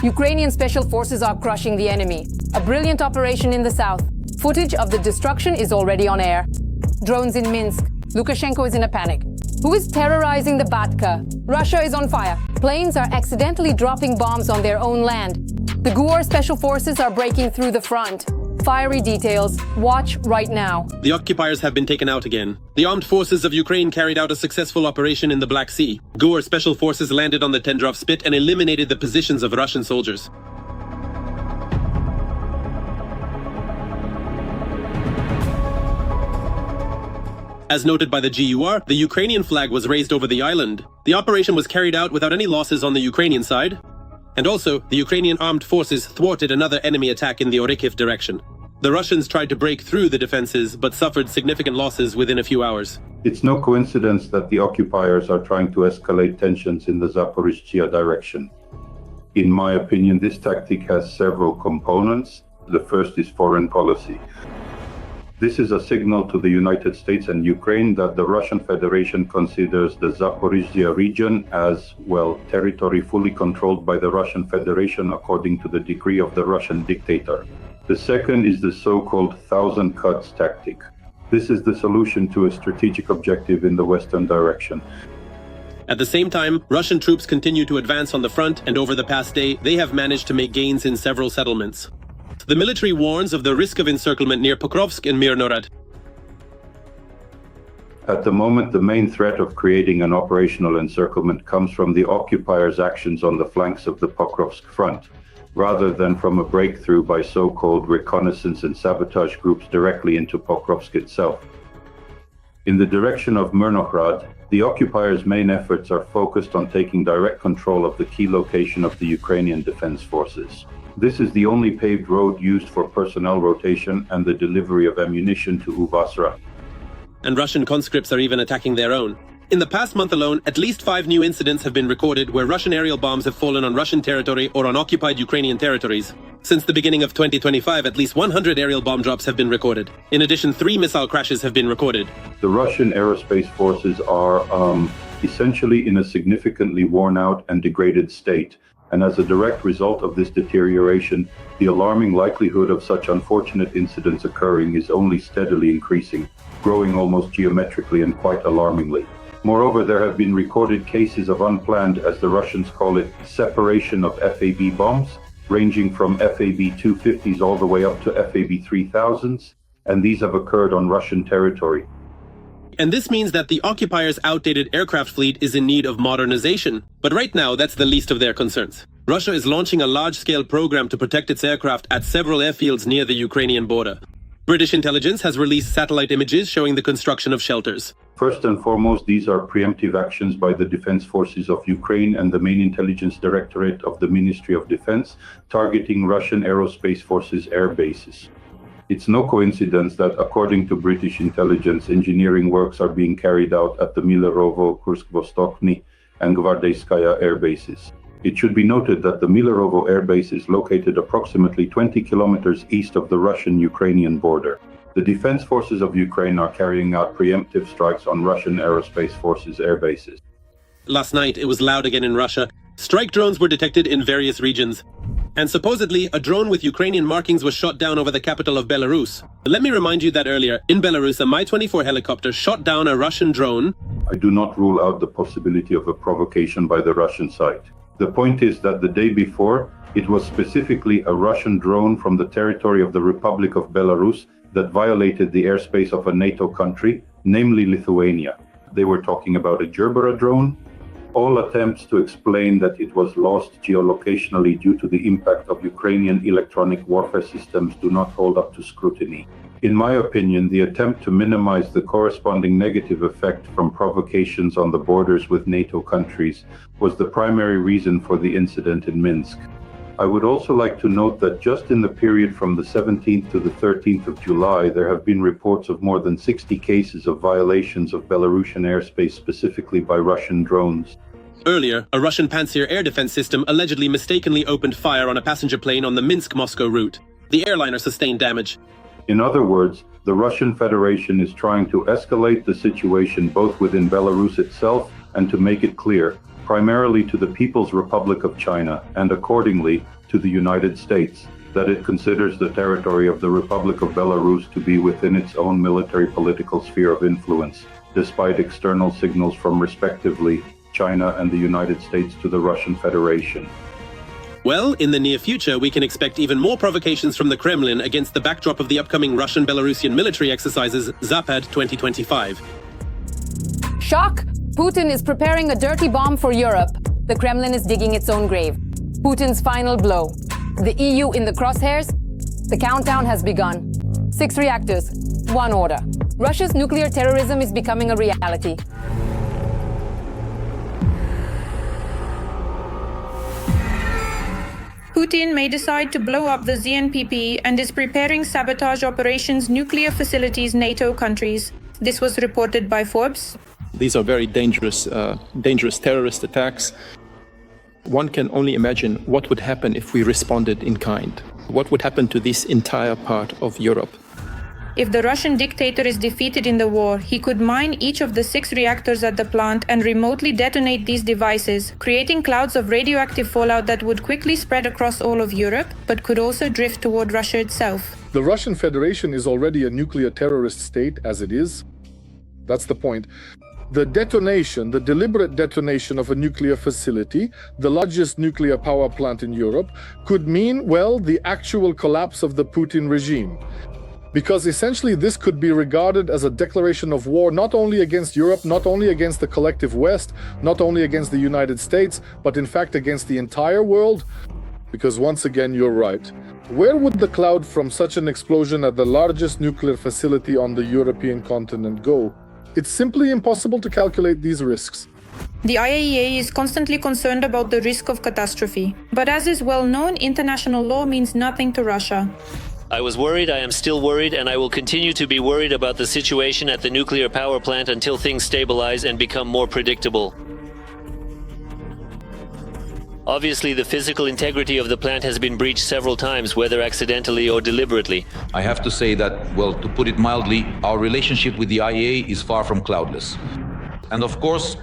Ukrainian special forces are crushing the enemy. A brilliant operation in the south. Footage of the destruction is already on air. Drones in Minsk. Lukashenko is in a panic. Who is terrorizing the Batka? Russia is on fire. Planes are accidentally dropping bombs on their own land. The GUR special forces are breaking through the front. Fiery details. Watch right now. The occupiers have been taken out again. The armed forces of Ukraine carried out a successful operation in the Black Sea. GUR special forces landed on the Tendrov Spit and eliminated the positions of Russian soldiers. As noted by the GUR, the Ukrainian flag was raised over the island. The operation was carried out without any losses on the Ukrainian side. And also, the Ukrainian armed forces thwarted another enemy attack in the Orikhiv direction. The Russians tried to break through the defenses, but suffered significant losses within a few hours. It's no coincidence that the occupiers are trying to escalate tensions in the Zaporizhzhia direction. In my opinion, this tactic has several components. The first is foreign policy. This is a signal to the United States and Ukraine that the Russian Federation considers the Zaporizhzhia region as, well, territory fully controlled by the Russian Federation according to the decree of the Russian dictator. The second is the so-called thousand cuts tactic. This is the solution to a strategic objective in the western direction. At the same time, Russian troops continue to advance on the front, and over the past day, they have managed to make gains in several settlements. The military warns of the risk of encirclement near Pokrovsk and Mirnorod. At the moment, the main threat of creating an operational encirclement comes from the occupiers' actions on the flanks of the Pokrovsk front, rather than from a breakthrough by so-called reconnaissance and sabotage groups directly into Pokrovsk itself. In the direction of Mirnorod, the occupiers' main efforts are focused on taking direct control of the key location of the Ukrainian defense forces. This is the only paved road used for personnel rotation and the delivery of ammunition to Uvasra. And Russian conscripts are even attacking their own. In the past month alone, at least 5 new incidents have been recorded where Russian aerial bombs have fallen on Russian territory or on occupied Ukrainian territories. Since the beginning of 2025, at least 100 aerial bomb drops have been recorded. In addition, 3 missile crashes have been recorded. The Russian aerospace forces are essentially in a significantly worn out and degraded state. And as a direct result of this deterioration, the alarming likelihood of such unfortunate incidents occurring is only steadily increasing, growing almost geometrically and quite alarmingly. Moreover, there have been recorded cases of unplanned, as the Russians call it, separation of FAB bombs, ranging from FAB 250s all the way up to FAB 3000s, and these have occurred on Russian territory. And this means that the occupiers' outdated aircraft fleet is in need of modernization. But right now, that's the least of their concerns. Russia is launching a large-scale program to protect its aircraft at several airfields near the Ukrainian border. British intelligence has released satellite images showing the construction of shelters. First and foremost, these are preemptive actions by the defense forces of Ukraine and the main intelligence directorate of the Ministry of Defense, targeting Russian aerospace forces' air bases. It's no coincidence that, according to British intelligence, engineering works are being carried out at the Milerovo, Kursk-Vostokny, and Gvardeyskaya air bases. It should be noted that the Milerovo air base is located approximately 20 kilometers east of the Russian-Ukrainian border. The defense forces of Ukraine are carrying out preemptive strikes on Russian aerospace forces' air bases. Last night, it was loud again in Russia. Strike drones were detected in various regions. And supposedly, a drone with Ukrainian markings was shot down over the capital of Belarus. Let me remind you that earlier, in Belarus, a Mi-24 helicopter shot down a Russian drone. I do not rule out the possibility of a provocation by the Russian side. The point is that the day before, it was specifically a Russian drone from the territory of the Republic of Belarus that violated the airspace of a NATO country, namely Lithuania. They were talking about a Gerbera drone. All attempts to explain that it was lost geolocationally due to the impact of Ukrainian electronic warfare systems do not hold up to scrutiny. In my opinion, the attempt to minimize the corresponding negative effect from provocations on the borders with NATO countries was the primary reason for the incident in Minsk. I would also like to note that just in the period from the 17th to the 13th of July, there have been reports of more than 60 cases of violations of Belarusian airspace, specifically by Russian drones. Earlier, a Russian Pantsir air defense system allegedly mistakenly opened fire on a passenger plane on the Minsk-Moscow route. The airliner sustained damage. In other words, the Russian Federation is trying to escalate the situation both within Belarus itself and, to make it clear, primarily to the People's Republic of China and accordingly to the United States, that it considers the territory of the Republic of Belarus to be within its own military political sphere of influence, despite external signals from respectively China and the United States to the Russian Federation. Well, in the near future, we can expect even more provocations from the Kremlin against the backdrop of the upcoming Russian-Belarusian military exercises Zapad 2025. Shock! Putin is preparing a dirty bomb for Europe. The Kremlin is digging its own grave. Putin's final blow. The EU in the crosshairs? The countdown has begun. 6 reactors, 1 order. Russia's nuclear terrorism is becoming a reality. Putin may decide to blow up the ZNPP and is preparing sabotage operations nuclear facilities NATO countries. This was reported by Forbes. These are very dangerous terrorist attacks. One can only imagine what would happen if we responded in kind. What would happen to this entire part of Europe? If the Russian dictator is defeated in the war, he could mine each of the 6 reactors at the plant and remotely detonate these devices, creating clouds of radioactive fallout that would quickly spread across all of Europe, but could also drift toward Russia itself. The Russian Federation is already a nuclear terrorist state as it is. That's the point. The detonation, the deliberate detonation of a nuclear facility, the largest nuclear power plant in Europe, could mean, well, the actual collapse of the Putin regime. Because essentially this could be regarded as a declaration of war not only against Europe, not only against the collective West, not only against the United States, but in fact against the entire world. Because once again, you're right. Where would the cloud from such an explosion at the largest nuclear facility on the European continent go? It's simply impossible to calculate these risks. The IAEA is constantly concerned about the risk of catastrophe. But as is well known, international law means nothing to Russia. I was worried, I am still worried, and I will continue to be worried about the situation at the nuclear power plant until things stabilize and become more predictable. Obviously, the physical integrity of the plant has been breached several times, whether accidentally or deliberately. I have to say that, well, to put it mildly, our relationship with the IAEA is far from cloudless. And of course,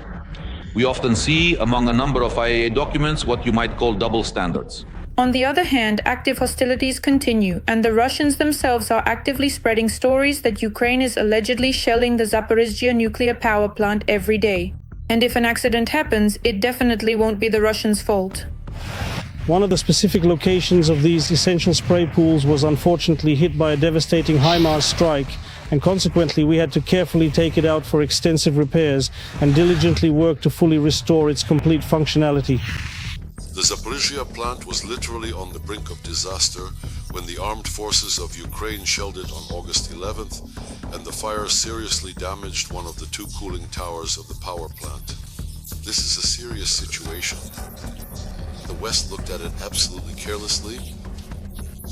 we often see among a number of IAEA documents what you might call double standards. On the other hand, active hostilities continue, and the Russians themselves are actively spreading stories that Ukraine is allegedly shelling the Zaporizhzhia nuclear power plant every day. And if an accident happens, it definitely won't be the Russians' fault. One of the specific locations of these essential spray pools was unfortunately hit by a devastating HIMARS strike, and consequently we had to carefully take it out for extensive repairs and diligently work to fully restore its complete functionality. The Zaporizhzhia plant was literally on the brink of disaster when the armed forces of Ukraine shelled it on August 11th, and the fire seriously damaged one of the 2 cooling towers of the power plant. This is a serious situation. The West looked at it absolutely carelessly.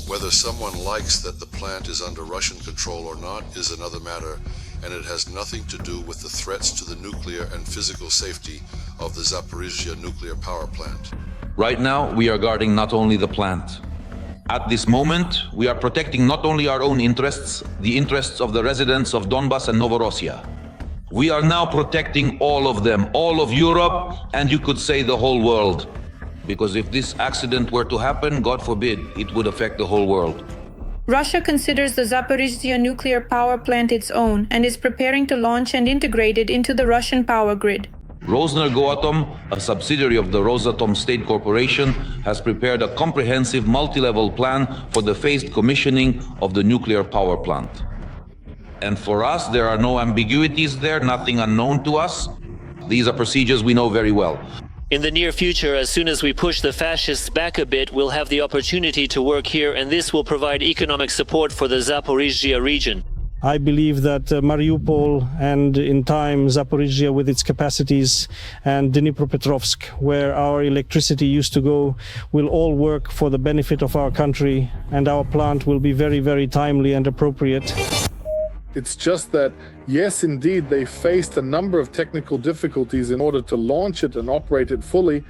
Whether someone likes that the plant is under Russian control or not is another matter, and it has nothing to do with the threats to the nuclear and physical safety of the Zaporizhzhia nuclear power plant. Right now, we are guarding not only the plant. At this moment, we are protecting not only our own interests, the interests of the residents of Donbas and Novorossiya. We are now protecting all of them, all of Europe, and you could say the whole world. Because if this accident were to happen, God forbid, it would affect the whole world. Russia considers the Zaporizhzhia nuclear power plant its own and is preparing to launch and integrate it into the Russian power grid. Rosneft, a subsidiary of the Rosatom State Corporation, has prepared a comprehensive multi-level plan for the phased commissioning of the nuclear power plant. And for us, there are no ambiguities there, nothing unknown to us. These are procedures we know very well. In the near future, as soon as we push the fascists back a bit, we'll have the opportunity to work here, and this will provide economic support for the Zaporizhzhia region. I believe that Mariupol and in time Zaporizhzhia with its capacities and Dnipropetrovsk, where our electricity used to go, will all work for the benefit of our country, and our plant will be very, very timely and appropriate. It's just that, yes, indeed, they faced a number of technical difficulties in order to launch it and operate it fully.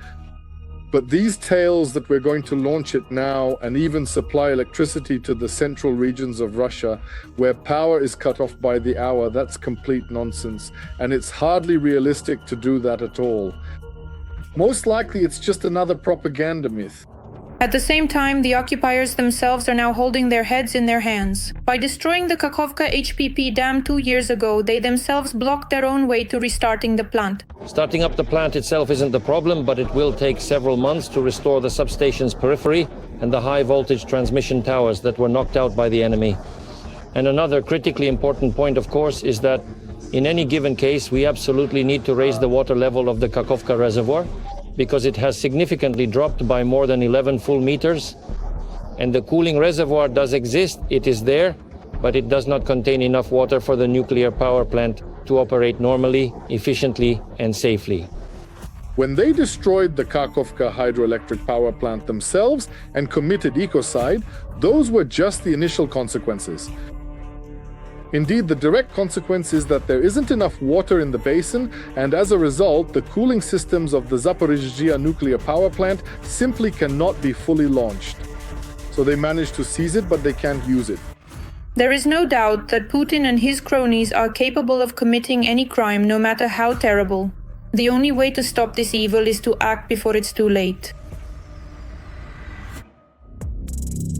But these tales that we're going to launch it now and even supply electricity to the central regions of Russia, where power is cut off by the hour, that's complete nonsense. And it's hardly realistic to do that at all. Most likely it's just another propaganda myth. At the same time, the occupiers themselves are now holding their heads in their hands. By destroying the Kakhovka HPP dam 2 years ago, they themselves blocked their own way to restarting the plant. Starting up the plant itself isn't the problem, but it will take several months to restore the substation's periphery and the high-voltage transmission towers that were knocked out by the enemy. And another critically important point, of course, is that in any given case, we absolutely need to raise the water level of the Kakhovka reservoir, because it has significantly dropped by more than 11 full meters. And the cooling reservoir does exist, it is there, but it does not contain enough water for the nuclear power plant to operate normally, efficiently, and safely. When they destroyed the Kakhovka hydroelectric power plant themselves and committed ecocide, those were just the initial consequences. Indeed, the direct consequence is that there isn't enough water in the basin, and as a result, the cooling systems of the Zaporizhzhia nuclear power plant simply cannot be fully launched. So they managed to seize it, but they can't use it. There is no doubt that Putin and his cronies are capable of committing any crime, no matter how terrible. The only way to stop this evil is to act before it's too late.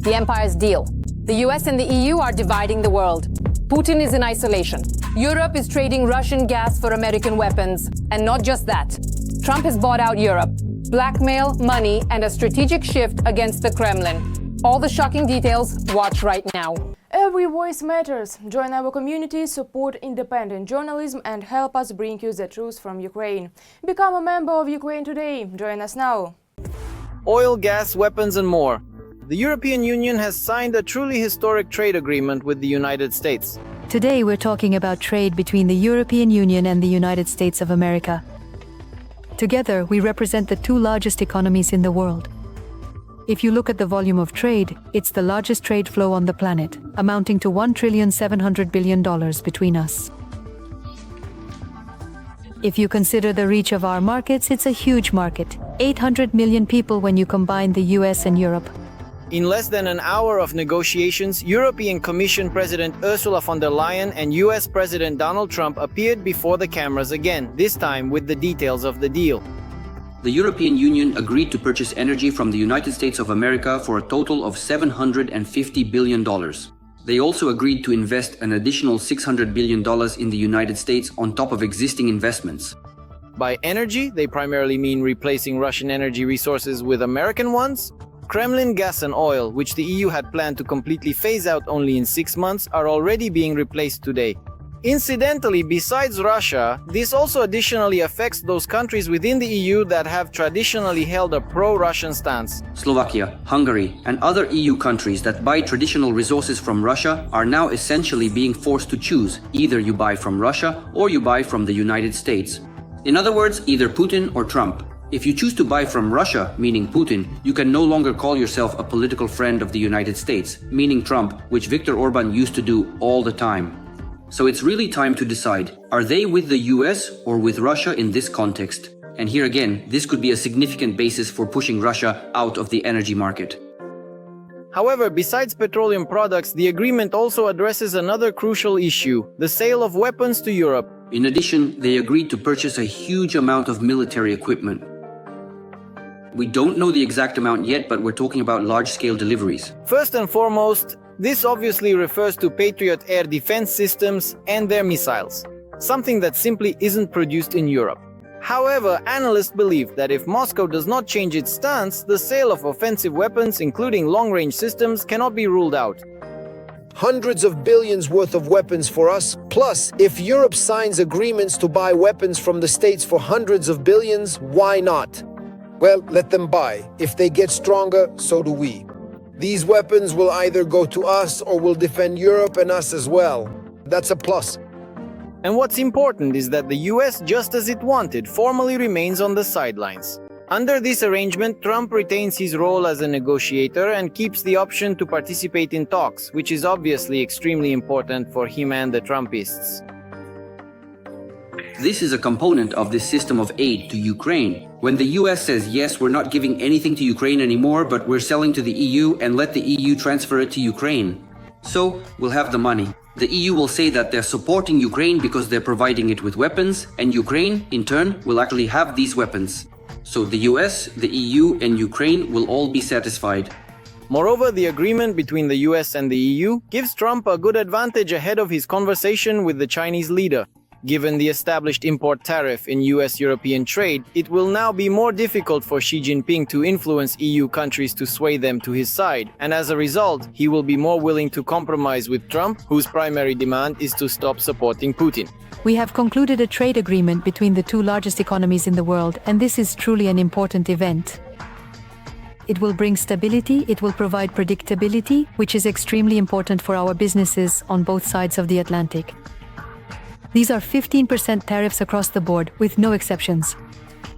The empire's deal. The US and the EU are dividing the world. Putin is in isolation. Europe is trading Russian gas for American weapons. And not just that. Trump has bought out Europe. Blackmail, money, and a strategic shift against the Kremlin. All the shocking details, watch right now. Every voice matters. Join our community, support independent journalism, and help us bring you the truth from Ukraine. Become a member of Ukraine today. Join us now. Oil, gas, weapons, and more. The European Union has signed a truly historic trade agreement with the United States. Today we're talking about trade between the European Union and the United States of America. Together, we represent the two largest economies in the world. If you look at the volume of trade, it's the largest trade flow on the planet, amounting to $1.7 trillion between us. If you consider the reach of our markets, it's a huge market, 800 million people when you combine the US and Europe. In less than an hour of negotiations, European Commission President Ursula von der Leyen and US President Donald Trump appeared before the cameras again, this time with the details of the deal. The European Union agreed to purchase energy from the United States of America for a total of $750 billion. They also agreed to invest an additional $600 billion in the United States on top of existing investments. By energy, they primarily mean replacing Russian energy resources with American ones. Kremlin gas and oil, which the EU had planned to completely phase out only in 6 months, are already being replaced today. Incidentally, besides Russia, this also additionally affects those countries within the EU that have traditionally held a pro-Russian stance. Slovakia, Hungary, and other EU countries that buy traditional resources from Russia are now essentially being forced to choose. Either you buy from Russia or you buy from the United States. In other words, either Putin or Trump. If you choose to buy from Russia, meaning Putin, you can no longer call yourself a political friend of the United States, meaning Trump, which Viktor Orban used to do all the time. So it's really time to decide, are they with the US or with Russia in this context? And here again, this could be a significant basis for pushing Russia out of the energy market. However, besides petroleum products, the agreement also addresses another crucial issue, the sale of weapons to Europe. In addition, they agreed to purchase a huge amount of military equipment. We don't know the exact amount yet, but we're talking about large-scale deliveries. First and foremost, this obviously refers to Patriot air defense systems and their missiles, something that simply isn't produced in Europe. However, analysts believe that if Moscow does not change its stance, the sale of offensive weapons, including long-range systems, cannot be ruled out. Hundreds of billions worth of weapons for us. Plus, if Europe signs agreements to buy weapons from the States for hundreds of billions, why not? Well, let them buy. If they get stronger, so do we. These weapons will either go to us or will defend Europe and us as well. That's a plus. And what's important is that the US, just as it wanted, formally remains on the sidelines. Under this arrangement, Trump retains his role as a negotiator and keeps the option to participate in talks, which is obviously extremely important for him and the Trumpists. This is a component of this system of aid to Ukraine. When the US says, yes, we're not giving anything to Ukraine anymore, but we're selling to the EU and let the EU transfer it to Ukraine. So, we'll have the money. The EU will say that they're supporting Ukraine because they're providing it with weapons, and Ukraine, in turn, will actually have these weapons. So the US, the EU, and Ukraine will all be satisfied. Moreover, the agreement between the US and the EU gives Trump a good advantage ahead of his conversation with the Chinese leader. Given the established import tariff in US-European trade, it will now be more difficult for Xi Jinping to influence EU countries to sway them to his side, and as a result, he will be more willing to compromise with Trump, whose primary demand is to stop supporting Putin. We have concluded a trade agreement between the two largest economies in the world, and this is truly an important event. It will bring stability, it will provide predictability, which is extremely important for our businesses on both sides of the Atlantic. These are 15% tariffs across the board, with no exceptions.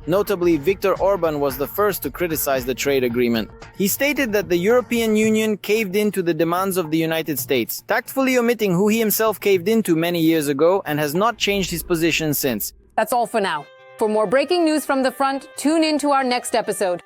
Notably, Viktor Orban was the first to criticize the trade agreement. He stated that the European Union caved in to the demands of the United States, tactfully omitting who he himself caved into many years ago, and has not changed his position since. That's all for now. For more breaking news from the front, tune in to our next episode.